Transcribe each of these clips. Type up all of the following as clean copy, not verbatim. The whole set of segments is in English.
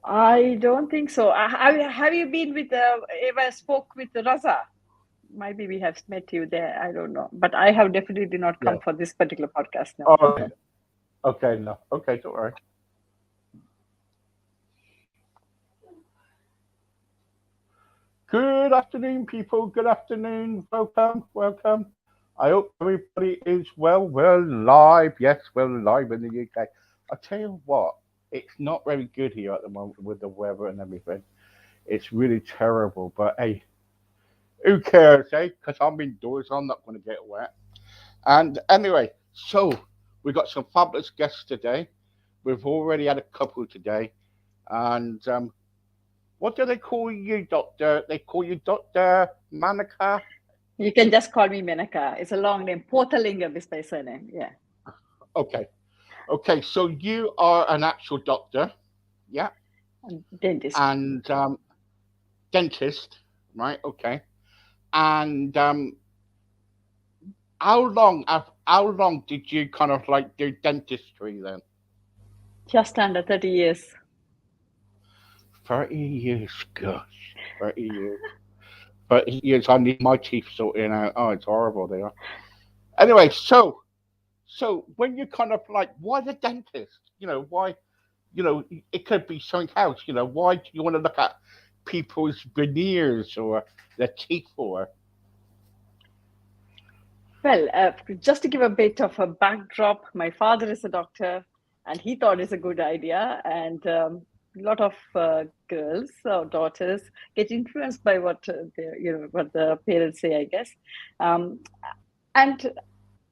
I don't think so. Have you been with ever spoke with Raza? Maybe we have met you there. I don't know, but I have definitely not come Yeah. for this particular podcast now. Oh, okay, no. Okay, don't worry. Good afternoon, people. Good afternoon. Welcome, welcome. I hope everybody is well. We're live. Yes, we're live in the UK. I tell you what, it's not very good here at the moment with the weather and everything. It's really terrible. But hey, who cares, eh? Because I'm indoors, I'm not going to get wet. And anyway, so we've got some fabulous guests today. We've already had a couple today. And what do they call you, Doctor? They call you Doctor Manica? You can just call me Menaca. It's a long name. Pothalingam is my surname. Yeah, Okay. Okay, so you are an actual doctor, yeah, and dentist. and dentist, right? Okay. And how long did you kind of like do dentistry then? Just under 30 years. 30 years, gosh, 30 years. 30 years. I need my teeth sorting out. Oh, it's horrible. They are. Anyway, so when you kind of like, why the dentist? Why? It could be something else. Why do you want to look at people's veneers or their teeth or? Well, just to give a bit of a backdrop, my father is a doctor, and he thought it's a good idea. And a lot of girls or daughters get influenced by what what the parents say, I guess. Um, and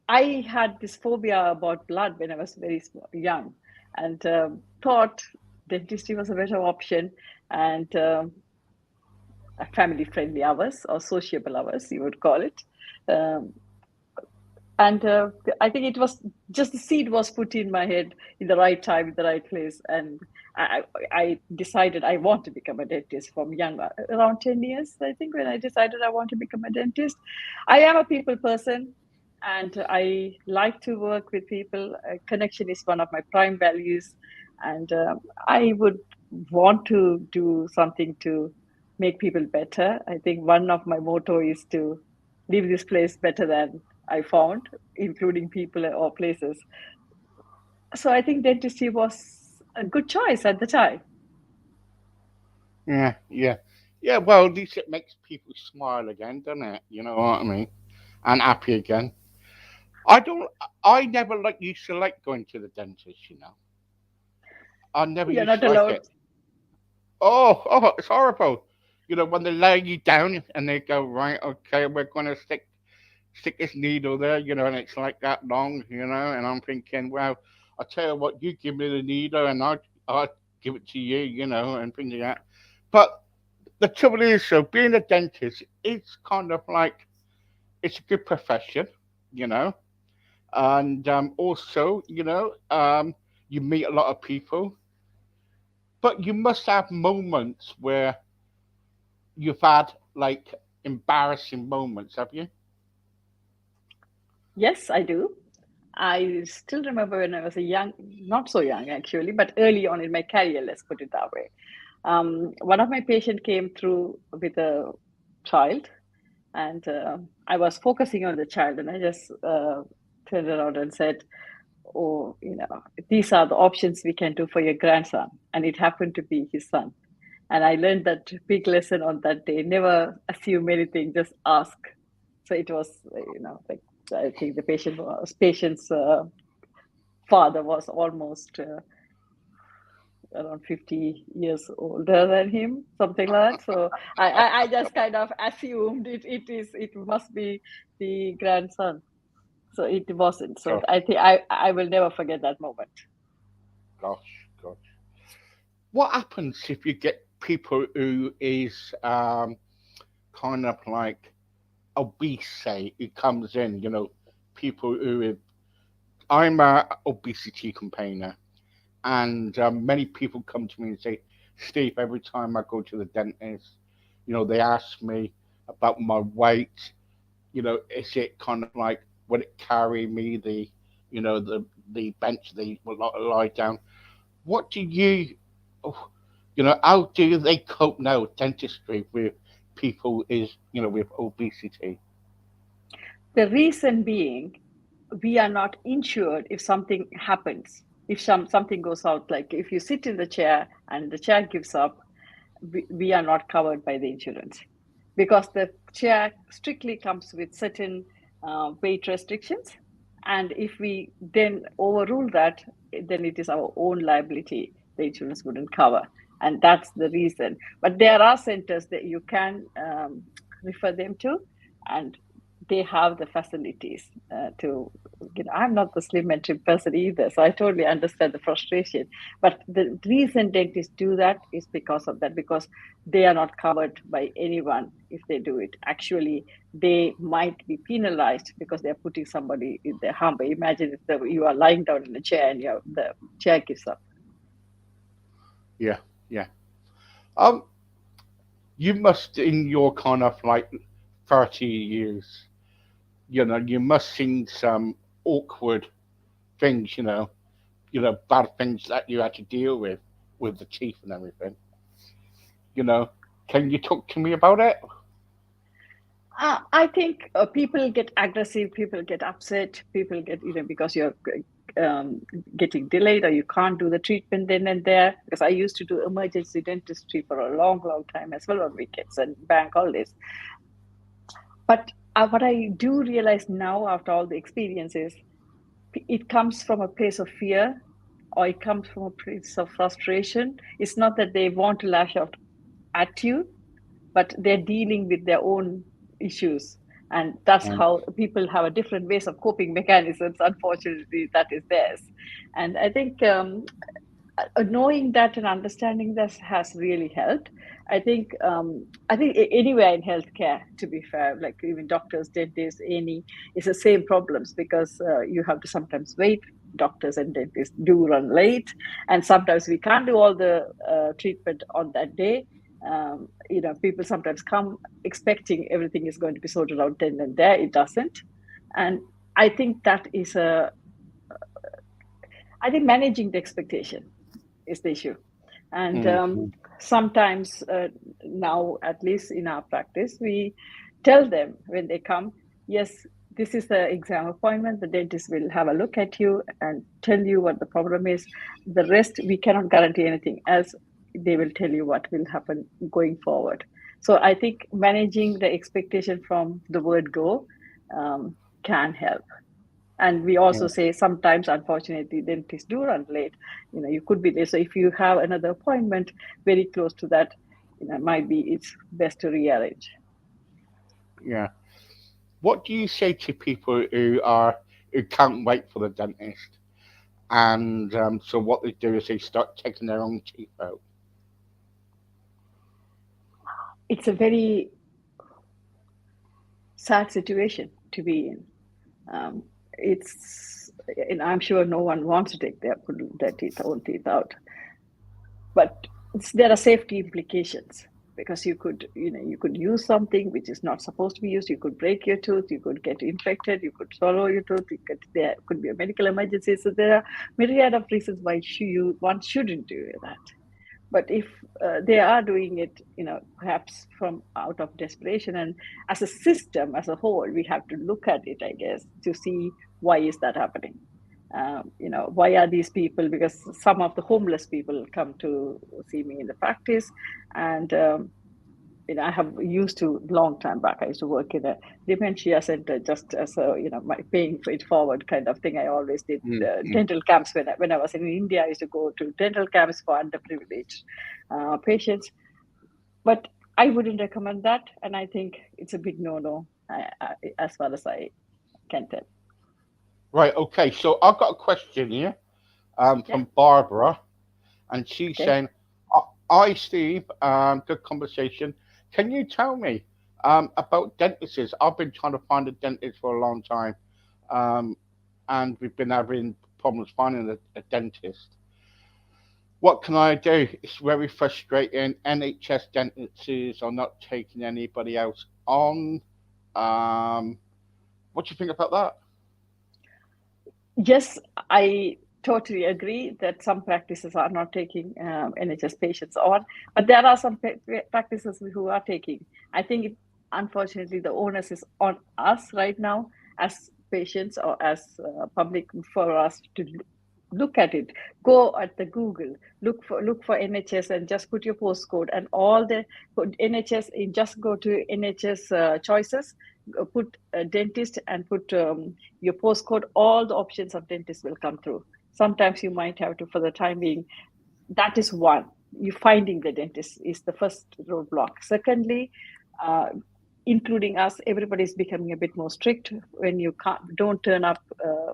I had this phobia about blood when I was very young, and thought dentistry was a better option, and family friendly hours or sociable hours, you would call it. Um, and I think it was just the seed was put in my head in the right time, in the right place, and I decided I want to become a dentist from young, around 10 years. I think when I decided I want to become a dentist, I am a people person, and I like to work with people. Connection is one of my prime values, and I would want to do something to make people better. I think one of my motto is to leave this place better than I found, including people or places. So I think dentistry was a good choice at the time. Yeah, yeah, yeah. Well, at least it makes people smile again, doesn't it? You know what I mean? And happy again. I don't. I never like used to like going to the dentist. I never You're used not to like alone. it. Oh, it's horrible. When they lay you down and they go, right, okay, we're gonna stick this needle there, and it's like that long, and I'm thinking, well, I tell you what, you give me the needle and I'll give it to you, and things like that. But the trouble is, so being a dentist, it's kind of like it's a good profession, you know, and also, you meet a lot of people, but you must have moments where you've had like embarrassing moments, have you? Yes, I do. I still remember when I was a young, not so young actually, but early on in my career, let's put it that way. One of my patients came through with a child, and I was focusing on the child, and I just turned around and said, "Oh, these are the options we can do for your grandson." And it happened to be his son. And I learned that big lesson on that day. Never assume anything, just ask. So it was, like I think the patient's father was almost around 50 years older than him, something like that. So I just kind of assumed it must be the grandson. So it wasn't. So Gosh, I think I will never forget that moment. gosh. What happens if you get people who is kind of like obese, say, who comes in, people who is, I'm a obesity campaigner, and many people come to me and say, Steve, every time I go to the dentist, they ask me about my weight, is it kind of like, would it carry me the bench, the lie down? What do you How do they cope now with dentistry with people is with obesity? The reason being, we are not insured if something happens. If something goes out, like if you sit in the chair and the chair gives up, we are not covered by the insurance because the chair strictly comes with certain weight restrictions. And if we then overrule that, then it is our own liability. The insurance wouldn't cover. And that's the reason. But there are centers that you can refer them to, and they have the facilities I'm not the slim and trim person either, so I totally understand the frustration. But the reason dentists do that is because of that, because they are not covered by anyone if they do it. Actually, they might be penalized because they're putting somebody in their harm. But imagine if you are lying down in a chair and the chair gives up. Yeah, yeah. Um, you must in your kind of like 30 years, you must seen some awkward things, bad things that you had to deal with the teeth and everything. You know, can you talk to me about it? I think people get aggressive, people get upset, people get, because you're um, getting delayed or you can't do the treatment then and there. Because I used to do emergency dentistry for a long, long time as well on weekends and bank holidays. But what I do realize now after all the experiences, it comes from a place of fear or it comes from a place of frustration. It's not that they want to lash out at you, but they're dealing with their own issues. And that's Mm, how people have a different ways of coping mechanisms. Unfortunately, that is theirs. And I think knowing that and understanding this has really helped. I think anywhere in healthcare, to be fair, like even doctors, dentists, any, it's the same problems because you have to sometimes wait. Doctors and dentists do run late, and sometimes we can't do all the treatment on that day. People sometimes come expecting everything is going to be sorted out then and there. It doesn't. And I think managing the expectation is the issue. And mm, sometimes now, at least in our practice, we tell them when they come, yes, this is the exam appointment. The dentist will have a look at you and tell you what the problem is. The rest, we cannot guarantee anything else. They will tell you what will happen going forward. So I think managing the expectation from the word go can help. And we also mm, say sometimes, unfortunately, dentists do run late. You could be there. So if you have another appointment very close to that, might be it's best to rearrange. yeah. What do you say to people who can't wait for the dentist, and so what they do is they start taking their own teeth out? It's a very sad situation to be in. And I'm sure no one wants to take their own teeth out, but there are safety implications because you could use something which is not supposed to be used. You could break your tooth, you could get infected, you could swallow your tooth, there could be a medical emergency. So there are myriad of reasons why one shouldn't do that. But if they are doing it, perhaps from out of desperation, and as a system as a whole, we have to look at it, I guess, to see why is that happening. Why are these people? Because some of the homeless people come to see me in the practice, and I have used to long time back. I used to work in a dementia center just as a my paying for it forward kind of thing. I always did Mm, mm. dental camps when I was in India. I used to go to dental camps for underprivileged patients, but I wouldn't recommend that, and I think it's a big no-no as far as I can tell. Right. Okay. So I've got a question here Yeah. from Barbara, and she's Okay. saying, "Hi, Steve. Good conversation. Can you tell me about dentists? I've been trying to find a dentist for a long time, um, and we've been having problems finding a dentist. What can I do? It's very frustrating. NHS dentists are not taking anybody else on. Um, what do you think about that?" Yes, totally agree that some practices are not taking NHS patients on, but there are some practices who are taking. I think, unfortunately, the onus is on us right now as patients or as public for us to look at it. Go at the Google, look for NHS and just put your postcode and all the put NHS in. Just go to NHS choices, put dentist and put your postcode. All the options of dentist will come through. Sometimes you might have to, for the time being, that is one. You finding the dentist is the first roadblock. Secondly, uh, including us, everybody is becoming a bit more strict. When you don't turn up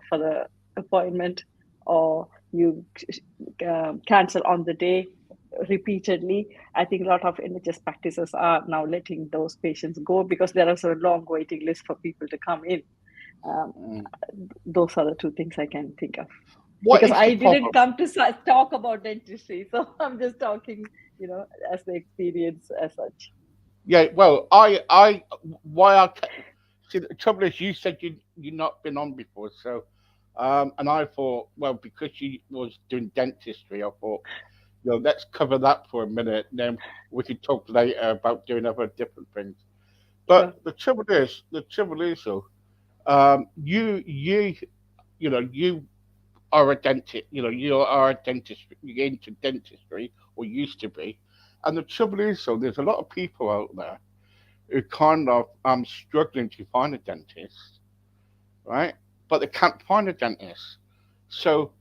for the appointment, or you cancel on the day repeatedly, I think a lot of NHS practices are now letting those patients go because there is a long waiting list for people to come in. um, Mm. those are the two things I can think of, What because is the I didn't problem? come to talk about dentistry, so I'm just talking, as the experience as such. Yeah, well, why see, the trouble is, you said you've not been on before, so, and I thought, well, because you was doing dentistry, I thought, let's cover that for a minute, then we could talk later about doing other different things. Sure. But the trouble is, though, you are a dentist, you are a dentist, you're into dentistry, or used to be, and the trouble is, so there's a lot of people out there who kind of struggling to find a dentist, right? But they can't find a dentist. So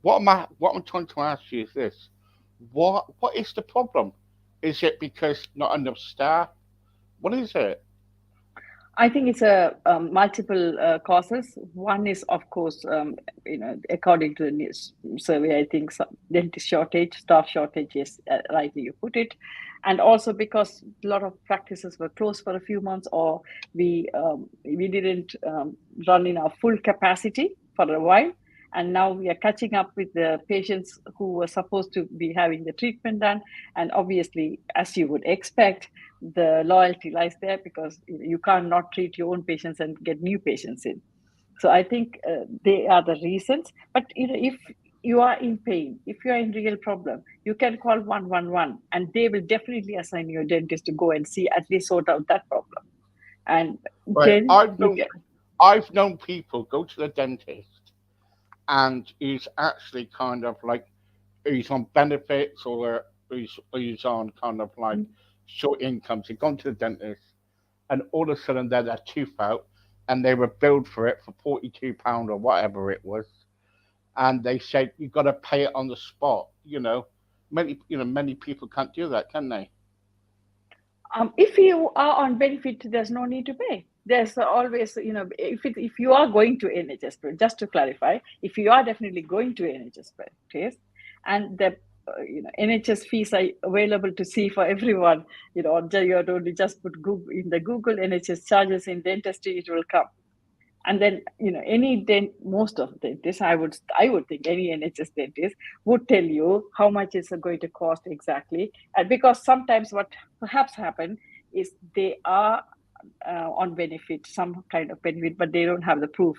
what I'm trying to ask you is this: what is the problem? Is it because not enough staff? What is it? I think it's a multiple causes. One is, of course, according to the news survey, I think dentist shortage, staff shortage, yes, rightly you put it, and also because a lot of practices were closed for a few months, or we didn't run in our full capacity for a while, and now we are catching up with the patients who were supposed to be having the treatment done, and obviously, as you would expect, the loyalty lies there because you can't not treat your own patients and get new patients in. So I think they are the reasons. But if you are in pain, if you are in real problem, you can call 111 and they will definitely assign you a dentist to go and see, at least sort out that problem. And Right, then I've you known can. I've known people go to the dentist and he's actually kind of like he's on benefits, or he's on kind of like short incomes. He's gone to the dentist and all of a sudden they had a tooth out and they were billed for it for £42 or whatever it was, and they said you got to pay it on the spot. Many people can't do that, can they? If you are on benefit, there's no need to pay. There's always, if you are going to NHS, just to clarify, if you are definitely going to NHS practice, and the NHS fees are available to see for everyone, or you have to only just put Google in the Google NHS charges in dentistry, it will come. And then any most of dentists, I would think any NHS dentist would tell you how much is going to cost exactly. And because sometimes what perhaps happen is they are on benefit, some kind of benefit, but they don't have the proof.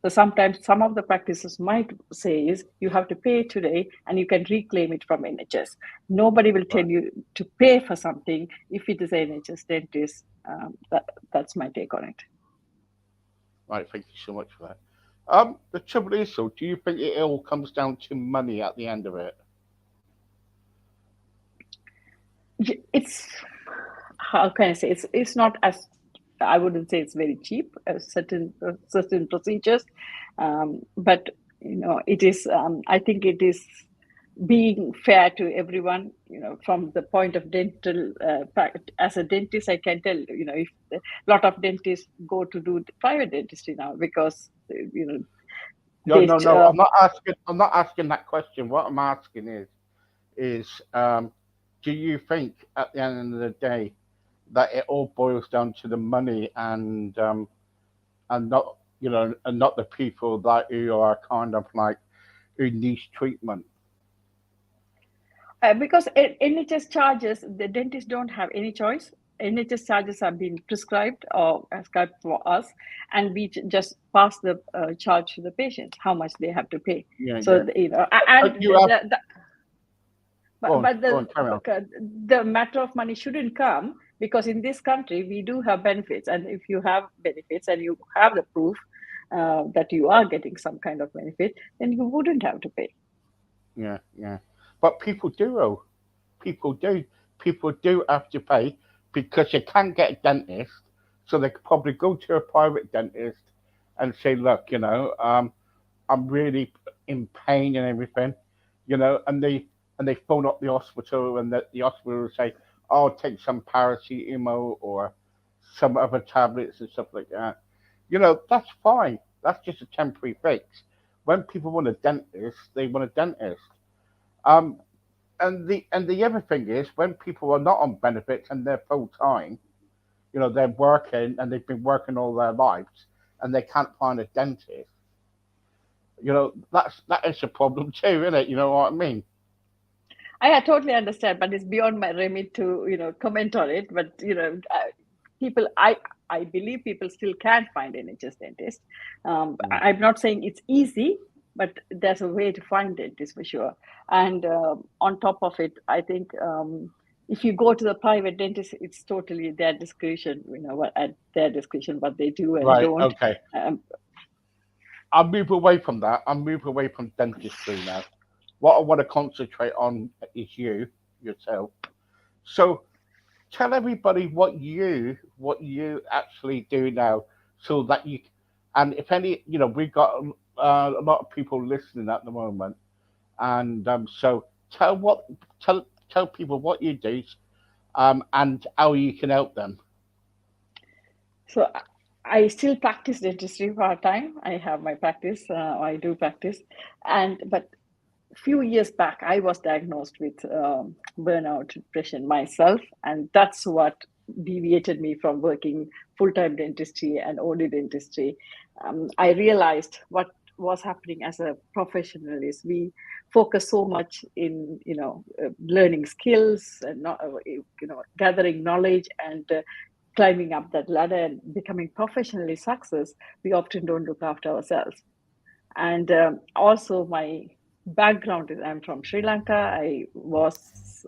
So sometimes some of the practices might say is you have to pay today and you can reclaim it from NHS. Nobody will tell Right. you to pay for something if it is NHS dentist. That's my take on it. Right. Thank you so much for that. The trouble is, so do you think it all comes down to money at the end of it? It's, how can I say, it's not as, I wouldn't say it's very cheap as certain procedures, but it is. I think it is being fair to everyone. From the point of dental, as a dentist, I can tell if a lot of dentists go to do private dentistry now because No, they no, no. I'm not asking that question. What I'm asking is, do you think at the end of the day that it all boils down to the money, and not the people that who are kind of like who needs treatment? because NHS charges, the dentists don't have any choice. NHS charges are being prescribed or prescribed for us, and we just pass the charge to the patients how much they have to pay. Yeah, So yeah. and You have but go on, carry on. the matter of money shouldn't come, because in this country we do have benefits, and if you have benefits and you have the proof that you are getting some kind of benefit, then you wouldn't have to pay. Yeah, yeah. But people do, oh, people do. People do have to pay because they can't get a dentist, so they could probably go to a private dentist and say, look, I'm really in pain and everything, and they phone up the hospital, and the hospital will say, "Oh, take some paracetamol or some other tablets and stuff like that." That's fine. That's just a temporary fix. When people want a dentist, they want a dentist. Um, and the other thing is when people are not on benefits and they're full time, they're working and they've been working all their lives and they can't find a dentist. That is a problem too, isn't it? You know what I mean? I totally understand, but it's beyond my remit to comment on it. But people, I believe people still can find NHS dentist. Mm. I'm not saying it's easy, but there's a way to find dentist for sure. And on top of it, I think if you go to the private dentist, it's totally their discretion. What at their discretion what they do and Right. don't. Okay. Um, I'll move away from that. I'll move away from dentistry now. What I want to concentrate on is yourself. So tell everybody what you actually do now, so that you, and if any, we've got a lot of people listening at the moment, and so tell people what you do, and how you can help them. so I still practice dentistry part time. I have my practice. I do practice, and but few years back, I was diagnosed with burnout depression myself, and that's what deviated me from working full time dentistry and only dentistry. I realized what was happening as a professional is we focus so much in learning skills and not, gathering knowledge and climbing up that ladder and becoming professionally success. We often don't look after ourselves. And also my background is I'm from Sri Lanka. I was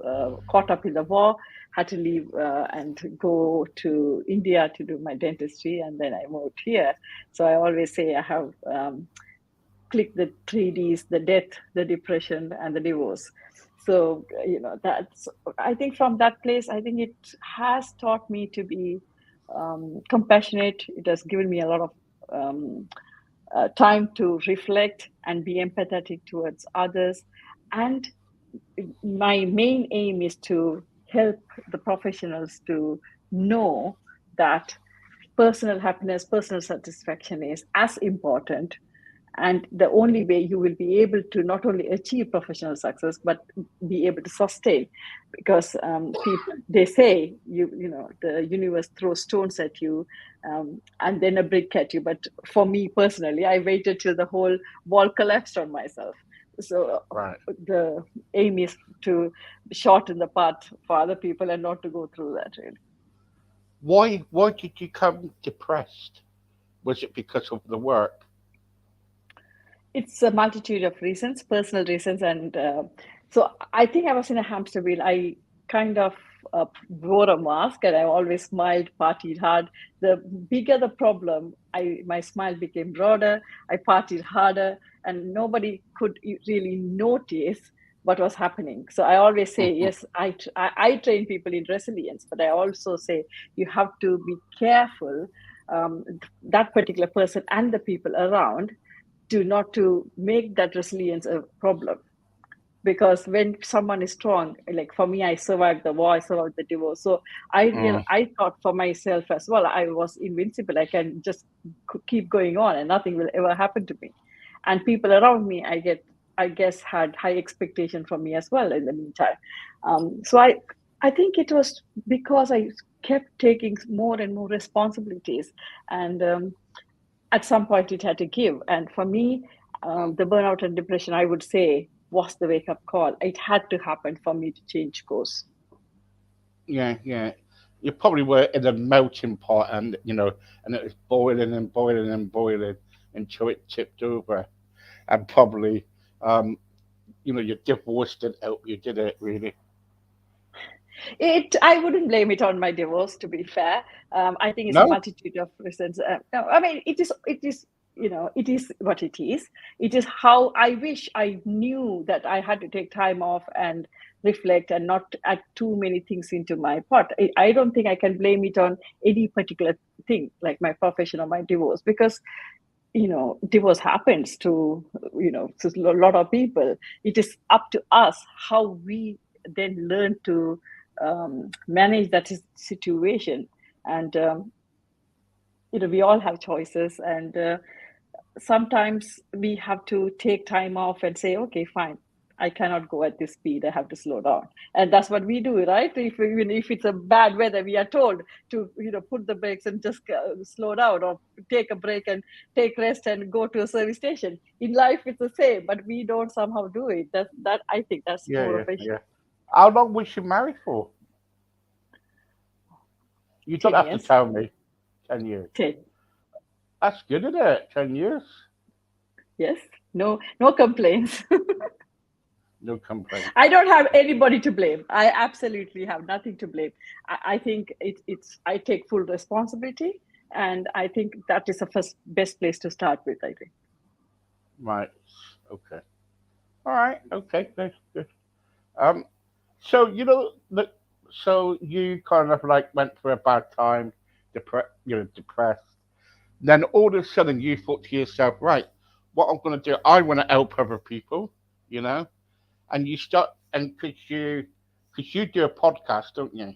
caught up in the war, had to leave and go to India to do my dentistry, and then I moved here. So I always say I have clicked the three Ds: the death, the depression, and the divorce. So that's, I think from that place, I think it has taught me to be compassionate. It has given me a lot of um, time to reflect and be empathetic towards others. And my main aim is to help the professionals to know that personal happiness, personal satisfaction is as important. And the only way you will be able to not only achieve professional success but be able to sustain, because people, they say the universe throws stones at you, and then a brick at you. But for me personally, I waited till the whole wall collapsed on myself. So Right. the aim is to shorten the path for other people and not to go through that, really. Why did you come depressed? Was it because of the work? It's a multitude of reasons, personal reasons, and so I think I was in a hamster wheel. I kind of wore a mask, and I always smiled, partied hard. The bigger the problem, my smile became broader. I partied harder, and nobody could really notice what was happening. So I always say, Mhm. yes, I train people in resilience, but I also say you have to be careful, um, that particular person and the people around, to not to make that resilience a problem. Because when someone is strong, like for me, I survived the war, I survived the divorce, so Mm. I thought for myself as well, I was invincible, I can just keep going on and nothing will ever happen to me. And people around me, I guess, had high expectation from me as well in the meantime. So I think it was because I kept taking more and more responsibilities, and at some point it had to give. And for me, the burnout and depression, I would say, was the wake up call. It had to happen for me to change course. Yeah, yeah. You probably were in a melting pot, and and it was boiling and boiling and boiling until it tipped over, and probably, um, your divorce didn't help you, did it? Really? I wouldn't blame it on my divorce, to be fair. I think it's a No. multitude of reasons. No, I mean, it is what it is. It is how I wish I knew that I had to take time off and reflect and not add too many things into my pot. I don't think I can blame it on any particular thing, like my profession or my divorce, because divorce happens to a lot of people. It is up to us how we then learn to manage that situation. And we all have choices, and sometimes we have to take time off and say, okay, fine, I cannot go at this speed, I have to slow down. And that's what we do, right? Even if it's a bad weather, we are told to put the brakes and just slow down, or take a break and take rest and go to a service station. In life it's the same, but we don't somehow do it. That I think that's Yeah, more of yeah, a yeah. How long was you married for? You don't 10 have to years. tell me. 10 years. 10. That's good, isn't it? 10 years. Yes. No complaints. No complaints. I don't have anybody to blame. I absolutely have nothing to blame. I think I take full responsibility, and I think that is the first best place to start with, I think. Right. Okay. All right. Okay. Good. Good. Um. So so you kind of like went through a bad time, depressed. Then all of a sudden you thought to yourself, right, what I'm going to do, I want to help other people, you know, and you start, and because you do a podcast, don't you?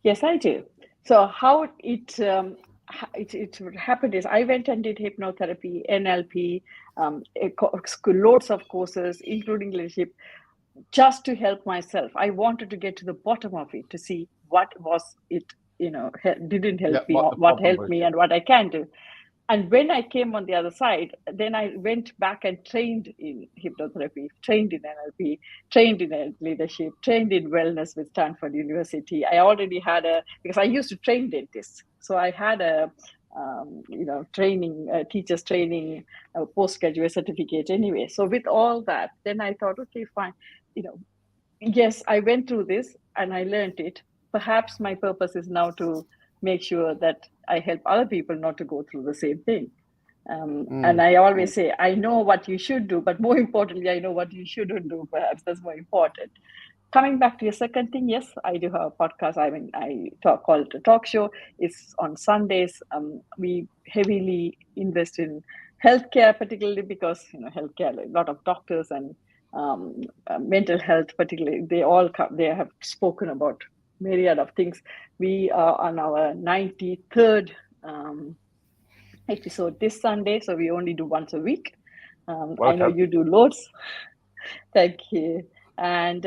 Yes, I do. So how it happened is I went and did hypnotherapy, NLP, loads of courses, including leadership, just to help myself. I wanted to get to the bottom of it to see what was it, didn't help Yeah. me, What or the what problem helped was? me, Yeah. and what I can do. And when I came on the other side, then I went back and trained in hypnotherapy, trained in NLP, trained in leadership, trained in wellness with Stanford University. I already had because I used to train dentists. So I had a, training, teacher's training, postgraduate certificate anyway. So with all that, then I thought, okay, fine. You know, yes, I went through this and I learned it. Perhaps my purpose is now to make sure that I help other people not to go through the same thing. And Mm, I mm. always say, I know what you should do, but more importantly, I know what you shouldn't do. Perhaps that's more important. Coming back to your second thing, yes, I do have a podcast. I mean, I call it a talk show. It's on Sundays. We heavily invest in healthcare, particularly because healthcare, like a lot of doctors and mental health, particularly, they have spoken about myriad of things. We are on our 93rd um, episode this Sunday, so we only do once a week. Well I know done. you do loads. Thank you. And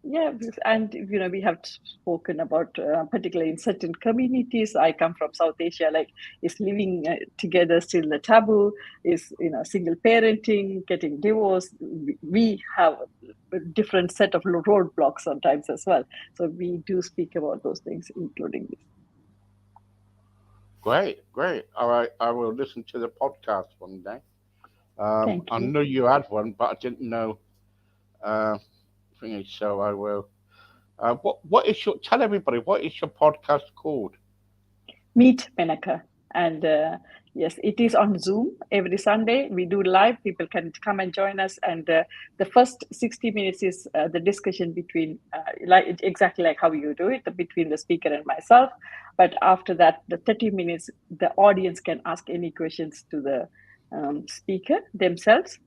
yeah, and we have spoken about, particularly in certain communities. I come from South Asia, like, is living together still a taboo? Is single parenting, getting divorced? We have a different set of roadblocks sometimes as well. So we do speak about those things, including this. Great, great. All right, I will listen to the podcast one day. Thank I you. knew you had one, but I didn't know. Uh, thingy, so I will. What is your? Tell everybody what is your podcast called? Meet Menaca. And yes, it is on Zoom every Sunday. We do live. People can come and join us. And the first 60 minutes is the discussion between, like exactly like how you do it, between the speaker and myself. But after that, the 30 minutes, the audience can ask any questions to the speaker themselves.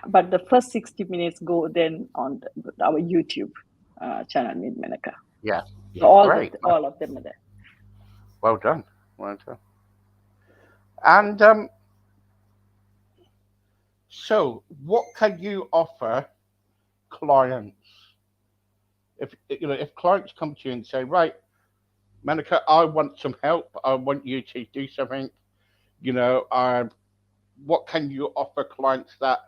But the first 60 minutes go then on our YouTube channel, Meet Menaca. Yeah, So yeah, great. all of them are there. Well done, well done. And so, what can you offer clients if clients come to you and say, right, Monica, I want some help. I want you to do something. You know, what can you offer clients that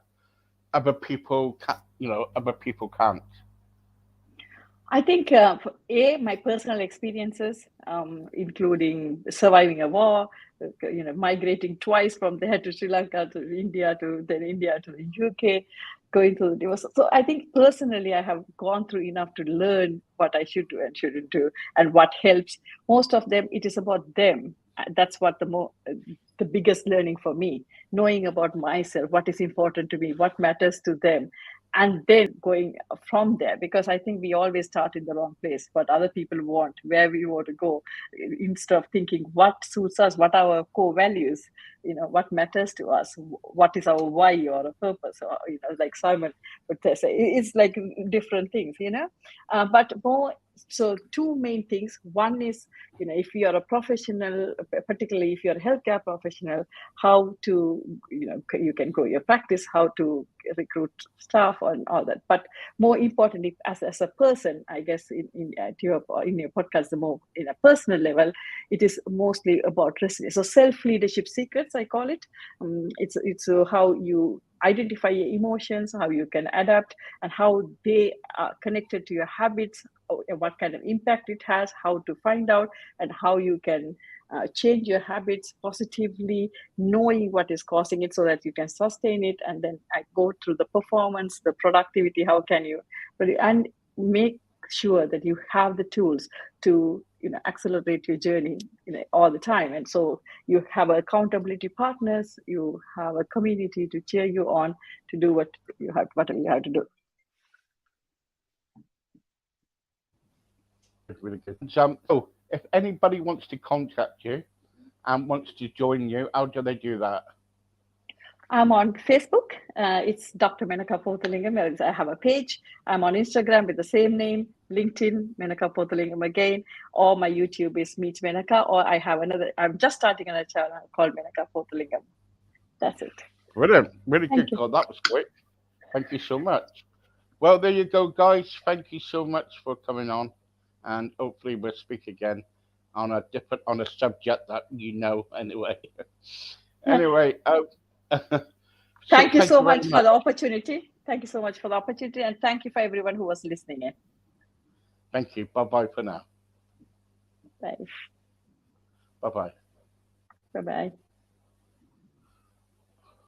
other people can't? I think my personal experiences, including surviving a war, migrating twice from there to Sri Lanka to India to then India to the UK, going through the divorce. So I think personally, I have gone through enough to learn what I should do and shouldn't do, and what helps. Most of them, it is about them. That's what the biggest learning for me, knowing about myself, what is important to me, what matters to them, and then going from there, because I think we always start in the wrong place, what other people want, where we want to go, instead of thinking what suits us, what are our core values, what matters to us, what is our why or a purpose, or like Simon would say, it's like different things, but more. So two main things. One is, if you are a professional, particularly if you're a healthcare professional, how to, you can grow your practice, how to recruit staff and all that. But more importantly, as a person, I guess in your podcast, the more in a personal level, it is mostly about resilience. So self leadership secrets, I call it. It's how you identify your emotions, how you can adapt, and how they are connected to your habits, what kind of impact it has, how to find out, and how you can change your habits positively, knowing what is causing it so that you can sustain it, and then I go through the performance, the productivity, how can you, and make sure that you have the tools to accelerate your journey all the time. And so you have accountability partners, you have a community to cheer you on to do whatever you have to do. Really good, really good. And if anybody wants to contact you and wants to join you, how do they do that? I'm on Facebook. It's Dr. Menaca Pothalingam. I have a page. I'm on Instagram with the same name, LinkedIn, Menaca Pothalingam again, or my YouTube is Meet Menaca, or I'm just starting another channel called Menaca Pothalingam. That's it. Brilliant, really good. Thank you. God, that was quick. Thank you so much. Well, there you go, guys. Thank you so much for coming on, and hopefully we'll speak again on a subject that you know anyway. Anyway, so Thank you thank so you very much for much. the opportunity. Thank you so much for the opportunity. And thank you for everyone who was listening in. Thank you. Bye bye for now. Bye. Bye bye. Bye bye.